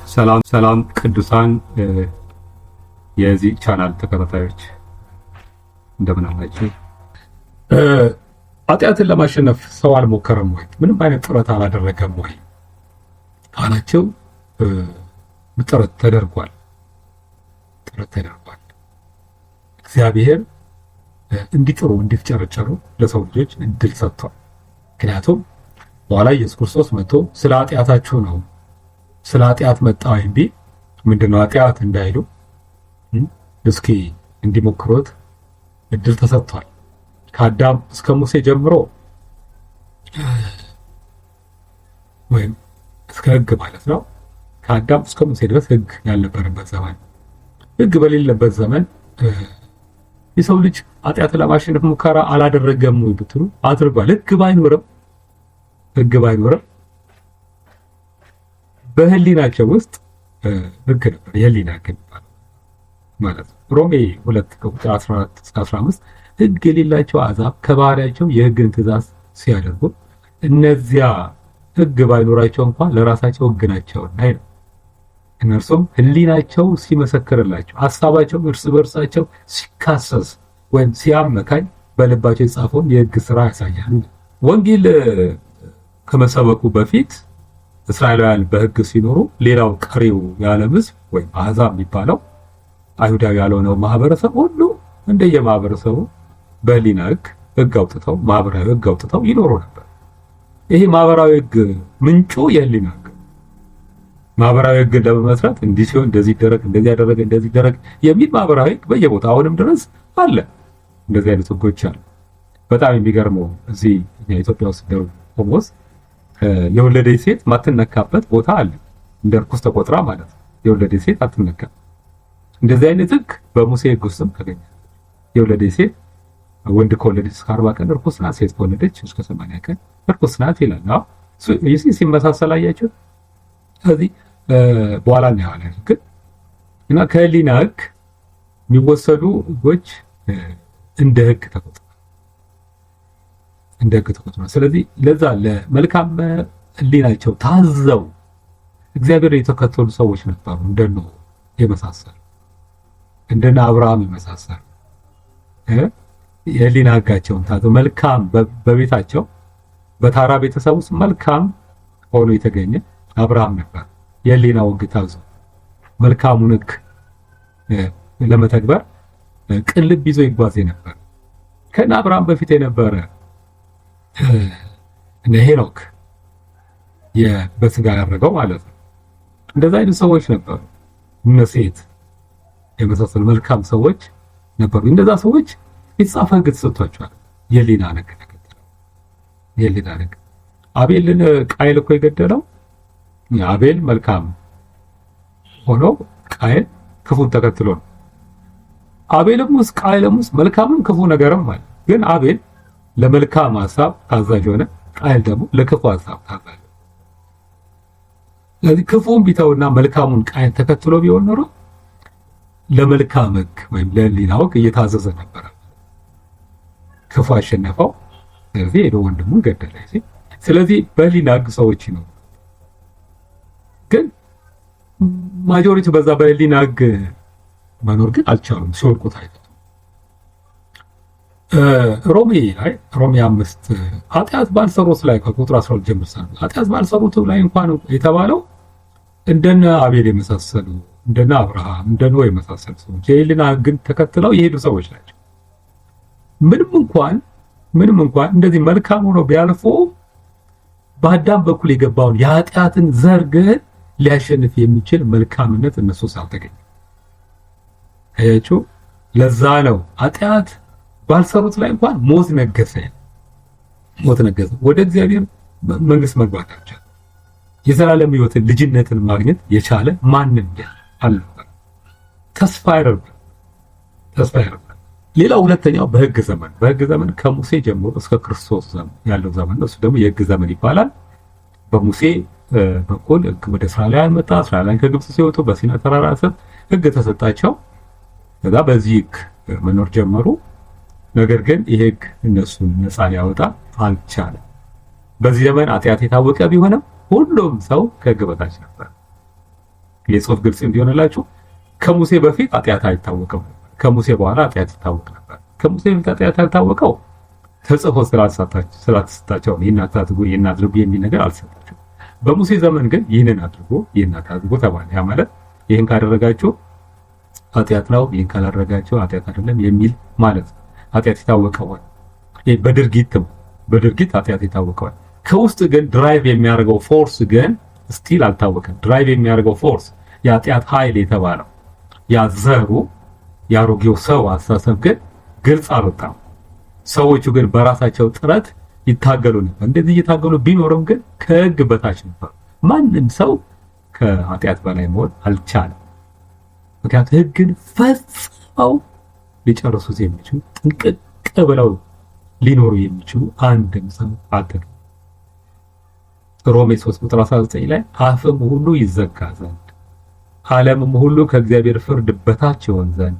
ሰላም ሰላም ቅዱሳን የዚህ ቻናል ተከታታዮች እንደምን አላችሁ? ኃጢአትን ለማሸነፍ ሰው አልሞከረም ወይ? ምንም አይነት ጥረት አላደረገም ወይ ካላችሁ ጥረት ተደርጓል። እግዚአብሔር እንዲጥሩ እንዲፍጨረጨሩ ለሰው ልጆች እድል ሰጥቷል። ምክንያቱም በኋላ ኢየሱስ ክርስቶስ መጥቶ ስለ ኃጢአታችሁ ነው ስለ ኃጢአት መጣ ወይም ምንድነው ኃጢአት እንዳይሉ እስኪ እንዲሞክሩት እድል ተሰጥቷል። ከአዳም እስከ ሙሴ ጀምሮ ወይም እስከ ሕግ ማለት ነው። ከአዳም እስከ ሙሴ ድረስ ሕግ ያልነበረበት ዘመን፣ ሕግ በሌለበት ዘመን የሰው ልጅ ኃጢአትን ለማሸነፍ ሙከራ አላደረገም ወይ ብትሉ አድርጓል። ሕግ ባይኖርም በህሊናቸው ውስጥ ሕግ ነበር። የህሊና ሕግ ማለት ነው። ሮሜ 2:14-15 ሕግ የሌላቸው አሕዛብ ከባህሪያቸው የሕግን ትእዛዝ ሲያደርጉ እነዚያ ሕግ ባይኖራቸው እንኳን ለራሳቸው ሕግ ናቸውና ነው። እነርሱም ህሊናቸው ሲመሰክርላቸው ሐሳባቸው እርስ በርሳቸው ሲካሰስ ወይም ሲያመካኝ በልባቸው የጻፈውን የሕግ ሥራ ያሳያሉ። ወንጌል ከመሰበኩ በፊት እስራኤላውያን በሕግ ሲኖሩ ሌላው ቀሪው የዓለም ሕዝብ ወይም አሕዛብ የሚባለው አይሁዳዊ ያልሆነው ማህበረሰብ ሁሉ እንደየማህበረሰቡ በህሊና ሕግ አውጥተው ማህበራዊ ሕግ አውጥተው ይኖሩ ነበር። ይሄ ማህበራዊ ሕግ ምንጩ የህሊና ሕግ። ማህበራዊ ሕግ ለመመስረት እንዲህ ሲሆን እንደዚህ ይደረግ፣ እንደዚህ ያደረገ እንደዚህ ይደረግ የሚል ማህበራዊ ሕግ በየቦታው አሁንም ድረስ አለ። እንደዚህ አይነት ሕጎች አሉ። በጣም የሚገርመው እዚህ ኢትዮጵያ ውስጥ ደሞስ የወለደች ሴት ማትነካበት ቦታ አለ። እንደ ርኩስ ተቆጥራ ማለት ነው። የወለደች ሴት አትነካም። እንደዚህ አይነት ሕግ በሙሴ ሕግ ውስጥም ተገኘ። የወለደች ሴት ወንድ ከወለደች እስከ 40 ቀን ርኩስ ናት፣ ሴት ከወለደች እስከ 80 ቀን ርኩስ ናት ይላል። አዎ ሲመሳሰል አያችሁ። ስለዚህ በኋላ እናየዋለን። ግን እና ከህሊና ሕግ የሚወሰዱ ሕጎች እንደ ሕግ ተቆጥረዋል። ስለዚህ ለዛ ለመልካም ህሊናቸው ታዘው እግዚአብሔር የተከተሉ ሰዎች ነበሩ። እንደነ የመሳሰሉ እንደነ አብርሃም የመሳሰሉ የህሊና ሕጋቸውን ታዘው መልካም በቤታቸው በታራ ቤተሰብ ውስጥ መልካም ሆኖ የተገኘ አብርሃም ነበር። የህሊናው ሕግ ታዘው መልካሙን ሕግ ለመተግበር ቅን ልብ ይዞ ይጓዝ ነበር። ከነ አብርሃም በፊት የነበረ እነ ሄኖክ በስጋ ያደረገው ማለት ነው። እንደዛ አይነት ሰዎች ነበሩ። እነ ሴት የመሳሰሉ መልካም ሰዎች ነበሩ። እንደዛ ሰዎች የተጻፈ ሕግ ተሰጥቷቸዋል። የህሊና ሕግ ተከትለው የህሊና ሕግ አቤልን ቃየል እኮ የገደለው አቤል መልካም ሆኖ ቃየል ክፉን ተከትሎ ነው። አቤልም ውስጥ ቃየልም ውስጥ መልካምም ክፉ ነገርም አለ። ግን አቤል ለመልካም ሐሳብ ታዛዥ ሆነ፣ ቃየል ደግሞ ለክፉ ሐሳብ ታዛዥ። ስለዚህ ክፉን ቢተውና መልካሙን ቃየል ተከትሎ ቢሆን ኖሮ ለመልካም ሕግ ወይም ለህሊና ሕግ እየታዘዘ ነበረ። ክፉ አሸነፈው። ስለዚህ ሄዶ ወንድሙን ገደለ። ስለዚህ በህሊና ሕግ ሰዎች ነው። ግን ማጆሪቲ በዛ በህሊና ሕግ መኖር ግን አልቻሉም። ሲወድቁ ታይተው ሮሜ 5 ኃጢአት ባልሰሩት ላይ ከቁጥር 12 ጀምሮ ኃጢአት ባልሰሩት ላይ እንኳን የተባለው እንደነ አቤል የመሳሰሉ እንደነ አብርሃም እንደነ ኖህ የመሳሰሉ ሰዎች የህሊና ሕግን ተከትለው የሄዱ ሰዎች ናቸው። ምንም እንኳን እንደዚህ መልካም ሆኖ ቢያልፉ በአዳም በኩል የገባውን የኃጢአትን ዘር ግን ሊያሸንፍ የሚችል መልካምነት እነሱ ሳልተገኘ አያችሁ። ለዛ ነው ኃጢአት ባልሰሩት ላይ እንኳን ሞት ነገሰ። ወደ እግዚአብሔር መንግስት መግባት አልቻለም። የዘላለም ሕይወትን ልጅነትን ማግኘት የቻለ ማንም አልነበረ። ተስፋ ያደርጋል። ሌላው ሁለተኛው በሕግ ዘመን ከሙሴ ጀምሮ እስከ ክርስቶስ ዘመን ያለው ዘመን ነው። እሱ ደግሞ የሕግ ዘመን ይባላል። በሙሴ በኩል ሕግ ወደ እስራኤላውያን መጣ። እስራኤላውያን ከግብጽ ሲወጡ በሲና ተራራ ስር ሕግ ተሰጣቸው። ከዛ በዚህ ሕግ መኖር ጀመሩ። ነገር ግን ይህ ሕግ እነሱን ነፃ ሊያወጣ አልቻለም። በዚህ ዘመን ኃጢአት የታወቀ ቢሆንም ሁሉም ሰው ከሕግ በታች ነበር። የጽሑፍ ግልጽ እንዲሆንላችሁ ከሙሴ በፊት ኃጢአት አይታወቅም ነበር። ከሙሴ በኋላ ኃጢአት ይታወቅ ነበር። ከሙሴ በፊት ኃጢአት ያልታወቀው ተጽፎ ስላልተሰጣቸው ይህን አታድርጉ ይህን አድርጉ የሚል ነገር አልተሰጣቸው። በሙሴ ዘመን ግን ይህንን አድርጉ ይህን አታድርጉ ተባለ። ያ ማለት ይህን ካደረጋችሁ ኃጢአት ነው፣ ይህን ካላደረጋችሁ ኃጢአት አይደለም የሚል ማለት ነው። ኃጢአት ይታወቀዋል። በድርጊት ኃጢአት ይታወቀዋል። ከውስጥ ግን ድራይቭ የሚያደርገው ፎርስ ግን ስቲል አልታወቀም። ድራይቭ የሚያደርገው ፎርስ የኃጢአት ኃይል የተባለው ያዘሩ የአሮጌው ሰው አስተሳሰብ ግን ግልጽ አልወጣም። ሰዎቹ ግን በራሳቸው ጥረት ይታገሉ ነበር። እንደዚህ እየታገሉ ቢኖርም ግን ከሕግ በታች ነበር። ማንም ሰው ከኃጢአት በላይ መሆን አልቻለም። ምክንያቱም ሕግን ፈጽመው ሊጨርሱት የሚችሉ ጥንቅቅ ብለው ሊኖሩ የሚችሉ አንድም ሰው አልተገኘም። ሮሜ 3:19 ላይ አፍም ሁሉ ይዘጋ ዘንድ ዓለምም ሁሉ ከእግዚአብሔር ፍርድ በታች ይሆን ዘንድ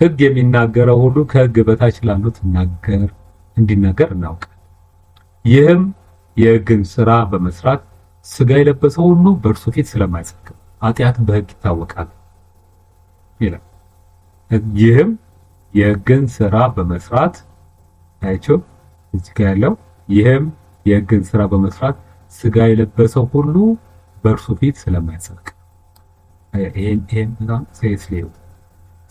ሕግ የሚናገረው ሁሉ ከሕግ በታች ላሉት እንዲናገር እናውቃለን። ይህም የሕግን ሥራ በመስራት ሥጋ የለበሰ ሁሉ በእርሱ ፊት ስለማይጸድቅ ኃጢአት በሕግ ይታወቃል ይላል። ይህም የሕግን ሥራ በመስራት አይቸው እዚህ ጋር ያለው ይህም የሕግን ሥራ በመስራት ሥጋ የለበሰው ሁሉ በእርሱ ፊት ስለማይጸድቅ ይሄን በጣም ሴስሊው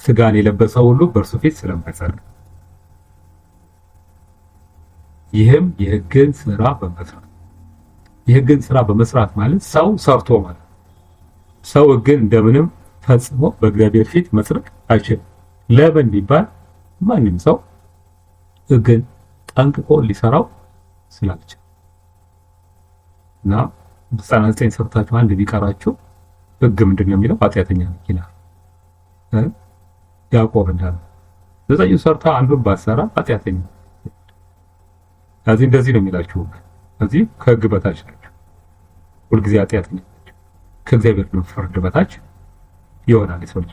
ሥጋን የለበሰው ሁሉ በእርሱ ፊት ስለማይጸድቅ ይህም የሕግን ሥራ በመስራት ማለት ሰው ሰርቶ ማለት ሰው ሕግን እንደምንም ፈጽሞ በእግዚአብሔር ፊት መጽደቅ አይችልም። ለምን ቢባል ማንም ሰው ሕግን ጠንቅቆ ሊሰራው ስላልቻለ እና 99 ሰርታችሁ አንድ ቢቀራችሁ ሕግ ምንድን ነው የሚለው? ኃጢአተኛ ነህ ይላል ያዕቆብ እንዳለ። 9 ሰርታ አንዱን ባሰራ ኃጢአተኛ እንደዚህ ነው የሚላችሁ። እዚህ ከሕግ በታች ናቸው፣ ሁልጊዜ ኃጢአተኛ ናቸው፣ ከእግዚአብሔር ፍርድ በታች ይሆናል የሰው ልጅ።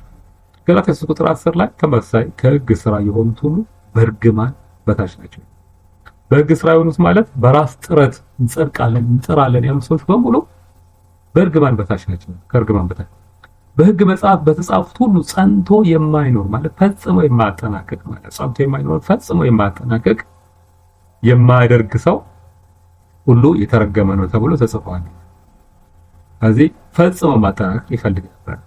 ገላትያ 3:10 ላይ ተመሳሳይ ከሕግ ስራ የሆኑት ሁሉ በእርግማን በታች ናቸው። በሕግ ስራ የሆኑት ማለት በራስ ጥረት እንጸድቃለን እንጥራለን ያሉ ሰዎች በሙሉ በእርግማን በታች ናቸው። ከእርግማን በታች በሕግ መጽሐፍ በተጻፉት ሁሉ ጸንቶ የማይኖር ማለት ፈጽሞ የማያጠናቅቅ ማለት ጸንቶ የማይኖር ፈጽሞ የማያጠናቅቅ የማያደርግ ሰው ሁሉ የተረገመ ነው ተብሎ ተጽፏል። ስለዚህ ፈጽሞ ማጠናቀቅ ይፈልግ ነበር።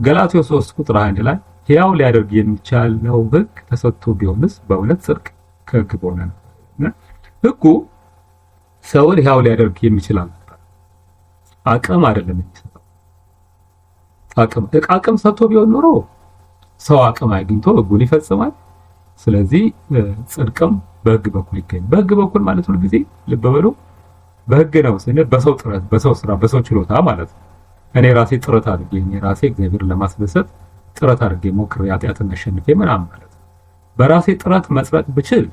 ገላትያ 3:1 ላይ ሕያው ሊያደርግ የሚቻለው ሕግ ተሰጥቶ ቢሆንስ በእውነት ጽድቅ ከሕግ በሆነ ነው። ሕጉ ሰውን ሕያው ሊያደርግ የሚችል ነበር። አቅም አይደለም የሚሰጠው። አቅም ሰጥቶ ቢሆን ኖሮ ሰው አቅም አግኝቶ ሕጉን ይፈጽማል። ስለዚህ ጽድቅም በሕግ በኩል ይገኛል። በሕግ በኩል ማለት ሁሉ ጊዜ ልብ በሉ በሕግ ነው ስንል በሰው ጥረት፣ በሰው ስራ፣ በሰው ችሎታ ማለት ነው። እኔ ራሴ ጥረት አድርጌ ራሴ እግዚአብሔርን ለማስደሰት ጥረት አድርጌ ሞክሬ ኃጢአትን አሸንፌ ምናምን ማለት ነው። በራሴ ጥረት መጽደቅ ብችል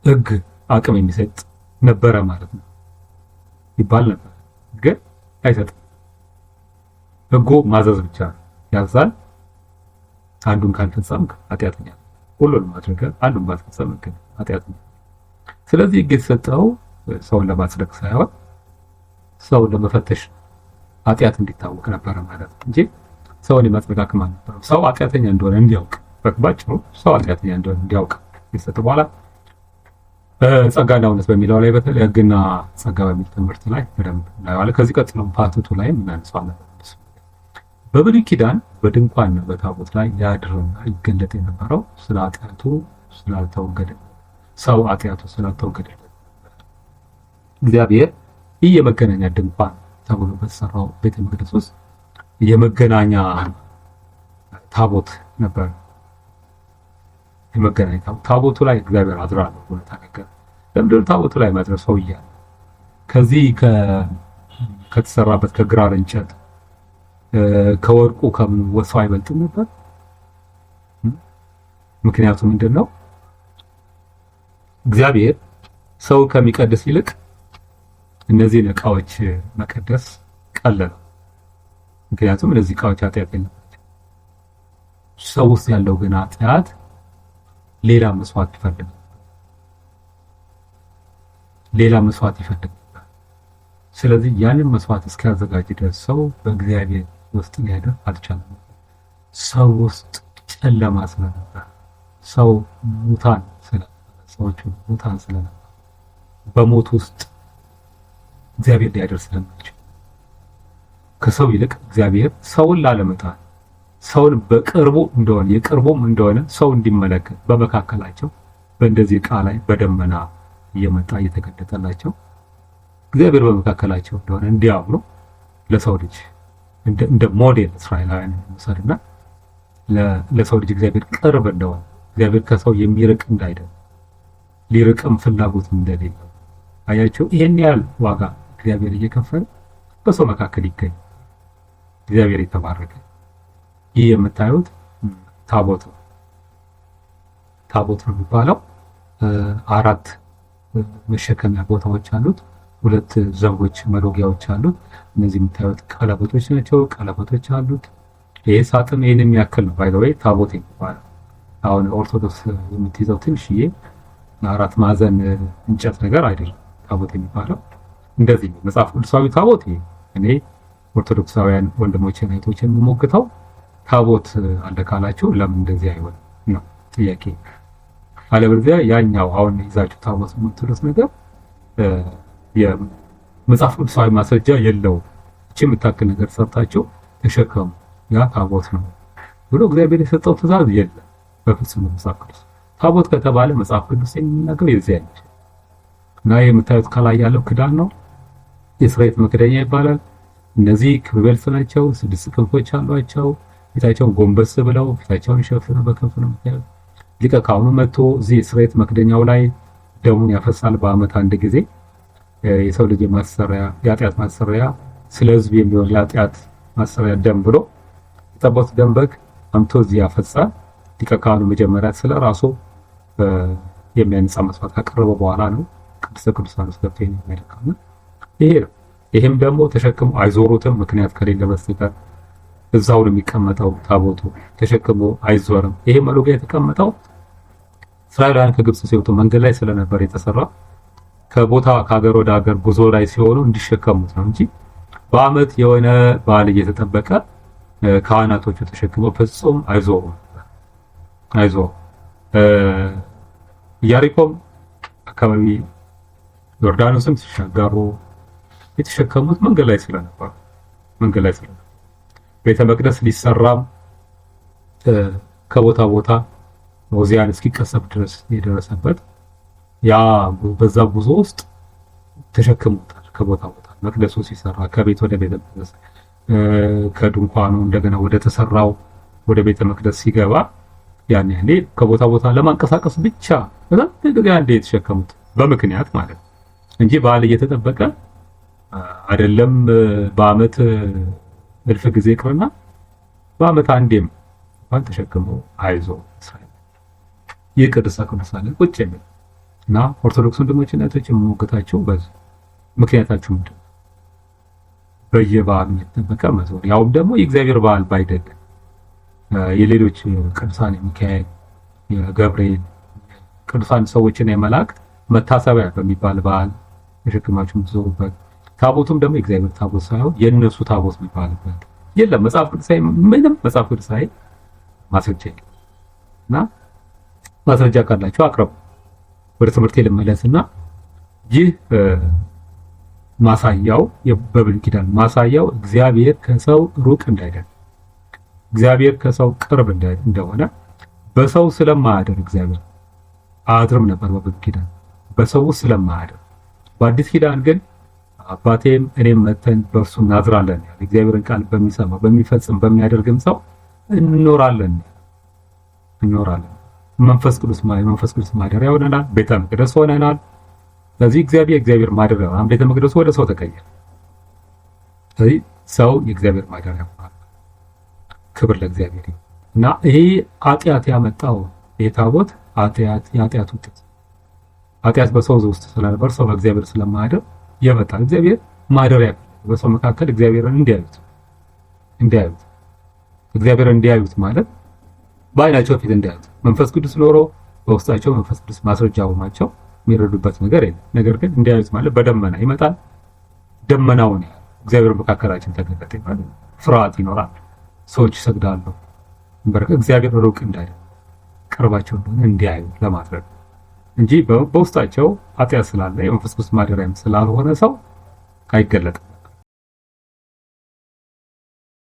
ሕግ አቅም የሚሰጥ ነበረ ማለት ነው ይባል ነበር። ግን አይሰጥም። ሕጉ ማዘዝ ብቻ ያዛል። አንዱን ካልፈጸምክ ኃጢአተኛ፣ ሁሉንም አድርገህ አንዱን ባትፈጸም ግን ኃጢአተኛ። ስለዚህ ሕግ የተሰጠው ሰውን ለማጽደቅ ሳይሆን ሰውን ለመፈተሽ ኃጢአት እንዲታወቅ ነበረ ማለት ነው እንጂ ሰውን የማጽደቅ አቅም አልነበረም። ሰው ኃጢአተኛ እንደሆነ እንዲያውቅ በባጭሩ ሰው ኃጢአተኛ እንደሆነ እንዲያውቅ የተሰጠ በኋላ ጸጋና እውነት በሚለው ላይ በተለይ ሕግና ጸጋ በሚል ትምህርት ላይ በደንብ እናየዋለን። ከዚህ ቀጥሎ ፓርቱ ላይ እናነሳዋለን። በብሉይ ኪዳን በድንኳንና በታቦት ላይ ያድርና ይገለጥ የነበረው ስለ ኃጢአቱ ስላልተወገደ ሰው ኃጢአቱ ስላልተወገደ እግዚአብሔር ይህ የመገናኛ ድንኳን ተብሎ በተሰራው ቤተ መቅደስ ውስጥ የመገናኛ ታቦት ነበር። የመገናኛ ታቦቱ ላይ እግዚአብሔር አድራለሁ ብሎ ተናገረ። ለምንድን ነው ታቦቱ ላይ ማድረሰው እያለ ከዚህ ከተሰራበት ከግራር እንጨት ከወርቁ ከምን ወሰው አይበልጥም ነበር? ምክንያቱም ምንድነው? እግዚአብሔር ሰው ከሚቀድስ ይልቅ እነዚህን ዕቃዎች መቀደስ ቀለለ። ምክንያቱም እነዚህ ዕቃዎች ኃጢአት የለባቸው። ሰው ውስጥ ያለው ግን ኃጢአት ሌላ መስዋዕት ይፈልጋል። ስለዚህ ያንን መስዋዕት እስኪያዘጋጅ ድረስ ሰው በእግዚአብሔር ውስጥ ሊያደር አልቻለም። ሰው ውስጥ ጨለማ ስለነበር፣ ሰው ሙታን ስለነበር፣ በሞት ውስጥ እግዚአብሔር ሊያደር ስለማይችል ከሰው ይልቅ እግዚአብሔር ሰውን ላለመጣል ሰውን በቅርቡ እንደሆነ የቅርቡም እንደሆነ ሰው እንዲመለከት በመካከላቸው በእንደዚህ ዕቃ ላይ በደመና እየመጣ እየተገለጠላቸው እግዚአብሔር በመካከላቸው እንደሆነ እንዲያምኑ ለሰው ልጅ እንደ ሞዴል እስራኤላውያን መሰልና ለሰው ልጅ እግዚአብሔር ቅርብ እንደሆነ እግዚአብሔር ከሰው የሚርቅ እንዳይደለ ሊርቅም ፍላጎት እንደሌለው አያቸው። ይሄን ያህል ዋጋ እግዚአብሔር እየከፈለ በሰው መካከል ይገኝ። እግዚአብሔር የተባረከ። ይህ የምታዩት ታቦት ነው። ታቦት ነው የሚባለው። 4 መሸከሚያ ቦታዎች አሉት። 2 ዘንጎች መሎጊያዎች አሉት። እነዚህ የምታዩት ቀለበቶች ናቸው። ቀለበቶች አሉት። ይሄ ሳጥን ይሄን የሚያክል ነው። ባይ ዘ ዌይ ታቦት የሚባለው አሁን ኦርቶዶክስ የምትይዘው ትንሽዬ 4 ማዕዘን እንጨት ነገር አይደለም። ታቦት የሚባለው እንደዚህ ነው። መጽሐፍ ቅዱሳዊ ታቦት ይሄ እኔ ኦርቶዶክሳውያን ወንድሞቼና እህቶቼን የምሞግተው ታቦት አለ ካላችሁ ለምን እንደዚህ አይሆንም ነው ጥያቄ። አለበለዚያ ያኛው አሁን ይዛችሁ ታቦት የምትሉት ነገር የመጽሐፍ ቅዱሳዊ ማስረጃ የለውም። እቺ የምታክል ነገር ሰርታችሁ ተሸከሙ ያ ታቦት ነው ብሎ እግዚአብሔር የሰጠው ትእዛዝ የለም በፍጹም መጽሐፍ ቅዱስ። ታቦት ከተባለ መጽሐፍ ቅዱስ የሚናገረው የዚህ አይነት እና የምታዩት ከላይ ያለው ክዳን ነው። የስርየት መክደኛ ይባላል። እነዚህ ክብበልት ናቸው። 6 ክንፎች አሏቸው። ፊታቸውን ጎንበስ ብለው ፊታቸውን ሸፍነው በክንፍ ነው የምታዩት። ሊቀ ካህኑ መጥቶ እዚህ የስርየት መክደኛው ላይ ደሙን ያፈሳል በዓመት አንድ ጊዜ። የሰው ልጅ ማሰሪያ የኃጢአት ማሰሪያ ስለ ሕዝብ የሚሆን የኃጢአት ማሰሪያ ደም ብሎ የጠቦት ደም በግ አምቶ እዚህ ያፈሳል። ሊቀ ካህኑ መጀመሪያ ስለ ራሱ የሚያነጻ መስዋዕት ካቀረበ በኋላ ነው ቅድስተ ቅዱሳን ውስጥ ገብቶ የሚያደርገው። ይሄ ነው። ይሄም ደግሞ ተሸክሞ አይዞሩትም፣ ምክንያት ከሌለ በስተቀር እዛው ነው የሚቀመጠው። ታቦቱ ተሸክሞ አይዞርም። ይሄ መሎጊያ የተቀመጠው እስራኤላውያን ከግብጽ ሲወጡ መንገድ ላይ ስለነበር የተሰራ ከቦታ ከሀገር ወደ ሀገር ጉዞ ላይ ሲሆኑ እንዲሸከሙት ነው እንጂ በዓመት የሆነ በዓል እየተጠበቀ ካህናቶቹ ተሸክመው ፍጹም አይዞሩም። ኢያሪኮም አካባቢ ዮርዳኖስም ሲሻገሩ የተሸከሙት መንገድ ላይ ስለነበር ቤተ መቅደስ ሊሰራም ከቦታ ቦታ ኦዚያን እስኪቀሰፍ ድረስ የደረሰበት ያ በዛ ጉዞ ውስጥ ተሸክሙታል። ከቦታ ቦታ መቅደሱ ሲሰራ ከቤት ወደ ቤተ መቅደስ ከድንኳኑ እንደገና ወደ ተሰራው ወደ ቤተ መቅደስ ሲገባ ያኔ ከቦታ ቦታ ለማንቀሳቀስ ብቻ በጣም አንዴ የተሸከሙት በምክንያት ማለት እንጂ በዓል እየተጠበቀ አይደለም። በዓመት እልፍ ጊዜ ይቅርና በዓመት አንዴም እንኳን ተሸክመው አይዞ እስራኤል ይህ ቅድስተ ቅዱሳን ቁጭ የሚል እና ኦርቶዶክስ ወንድሞችና እህቶች የምሞግታቸው በዚህ ምክንያታችሁ ምንድን ነው? በየበዓሉ እየተጠበቀ መዞር ያውም ደግሞ የእግዚአብሔር በዓል ባይደለ የሌሎች ቅዱሳን የሚካኤል የገብርኤል ቅዱሳን ሰዎችን የመላእክት መታሰቢያ በሚባል በዓል ተሸክማችሁ የምትዞሩበት ታቦቱም ደግሞ የእግዚአብሔር ታቦት ሳይሆን የእነሱ ታቦት የሚባልበት የለም። መጽሐፍ ቅዱሳዊ ምንም መጽሐፍ ቅዱሳዊ ማስረጃ የለም እና ማስረጃ ካላችሁ አቅርቡ። ወደ ትምህርቴ ልመለስና ይህ ማሳያው በብሉይ ኪዳን ማሳያው እግዚአብሔር ከሰው ሩቅ እንዳይደል እግዚአብሔር ከሰው ቅርብ እንደሆነ በሰው ስለማያደር እግዚአብሔር አያድርም ነበር በብሉይ ኪዳን በሰው ስለማያደር። በአዲስ ኪዳን ግን አባቴም እኔም መተን በእርሱ እናድራለን ያለ እግዚአብሔርን ቃል በሚሰማ በሚፈጽም በሚያደርግም ሰው እንኖራለን። መንፈስ ቅዱስ ማደሪያ ሆነናል። ቤተ መቅደስ ሆነናል። ስለዚህ እግዚአብሔር ማደሪያ ሆነ። ቤተ መቅደሱ ወደ ሰው ተቀየረ። ስለዚህ ሰው የእግዚአብሔር ማደሪያ ሆኗል። ክብር ለእግዚአብሔር ይሁን እና ይሄ ኃጢአት ያመጣው የታቦት የኃጢአት ውጤት ኃጢአት በሰው ውስጥ ስለነበር ሰው በእግዚአብሔር ስለማያደር የመጣ እግዚአብሔር ማደሪያ በሰው መካከል እግዚአብሔርን እንዲያዩት ማለት በዓይናቸው ፊት እንዲያዩት መንፈስ ቅዱስ ኖሮ በውስጣቸው መንፈስ ቅዱስ ማስረጃ ሆኗቸው የሚረዱበት ነገር የለም። ነገር ግን እንዲያዩት ማለት በደመና ይመጣል። ደመናውን እግዚአብሔር መካከላችን ተገለጠ ማለት ፍርሃት ይኖራል። ሰዎች ይሰግዳሉ። እግዚአብሔር ሩቅ እንዳይደለ ቅርባቸው እንደሆነ እንዲያዩ ለማድረግ እንጂ በውስጣቸው ኃጢአት ስላለ የመንፈስ ቅዱስ ማደሪያም ስላልሆነ ሰው አይገለጥም።